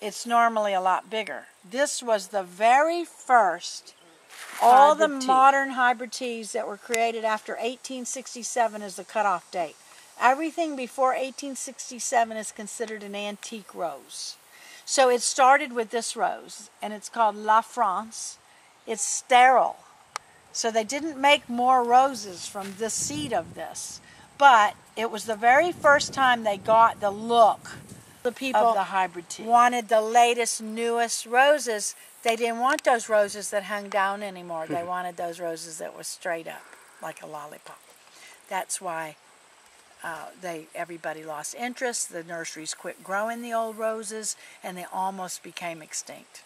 it's normally a lot bigger. This was the very first, all the modern hybrid teas that were created after 1867 is the cutoff date. Everything before 1867 is considered an antique rose. So it started with this rose, and it's called La France. It's sterile. So they didn't make more roses from the seed of this. But it was the very first time they got the look. The people of the hybrid tea wanted the latest, newest roses. They didn't want those roses that hung down anymore. They wanted those roses that were straight up, like a lollipop. That's why everybody lost interest. The nurseries quit growing the old roses, and they almost became extinct.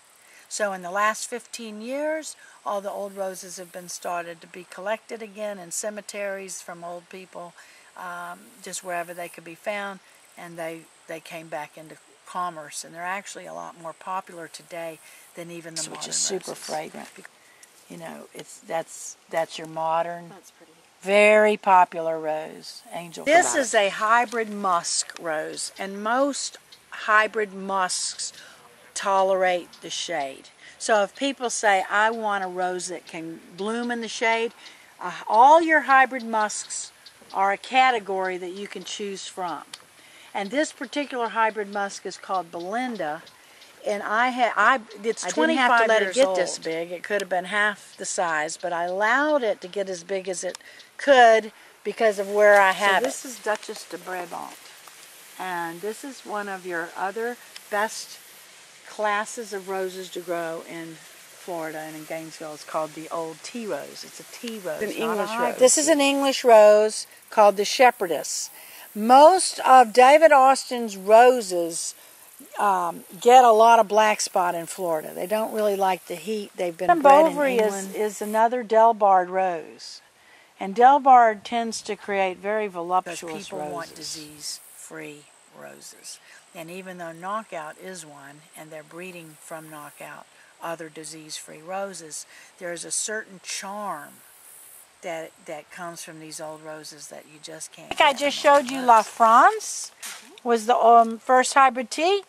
So in the last 15 years, all the old roses have been started to be collected again in cemeteries from old people, just wherever they could be found, and they came back into commerce, and they're actually a lot more popular today than even the modern roses. Which is super fragrant. You know, that's your modern. That's pretty. Very popular rose, angel. This is a hybrid musk rose, and most hybrid musks tolerate the shade. So if people say, I want a rose that can bloom in the shade, all your hybrid musks are a category that you can choose from. And this particular hybrid musk is called Belinda, and it's 25 years old. I didn't have to let it get this big. It could have been half the size, but I allowed it to get as big as it could because of where I have it. So this is Duchess de Brabant, and this is one of your other best classes of roses to grow in Florida and in Gainesville. It's called the old tea rose. It's a tea rose. It's an English rose. This is an English rose called the shepherdess. Most of David Austin's roses get a lot of black spot in Florida. They don't really like the heat. They've been bred in England. Is another Delbard rose. And Delbard tends to create very voluptuous roses. People want disease-free roses. And even though Knockout is one, and they're breeding from Knockout other disease-free roses, there's a certain charm that comes from these old roses that you just can't get. I just showed you La France was the first hybrid tea.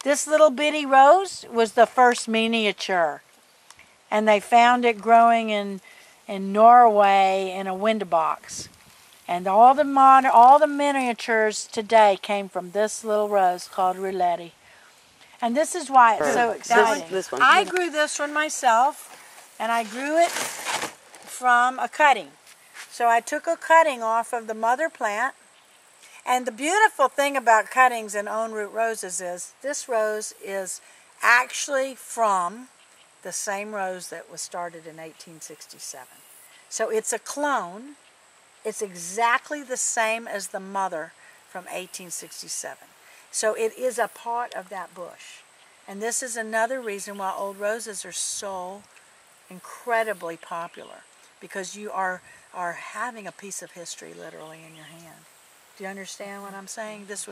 This little bitty rose was the first miniature. And they found it growing in Norway in a window box. And all the miniatures today came from this little rose called Rouletti. And this is why it's so exciting. This one. I grew this one myself, and I grew it from a cutting. So I took a cutting off of the mother plant. And the beautiful thing about cuttings and own root roses is this rose is actually from the same rose that was started in 1867. So it's a clone. It's exactly the same as the mother from 1867. So it is a part of that bush. And this is another reason why old roses are so incredibly popular, because you are having a piece of history literally in your hand. Do you understand what I'm saying? This was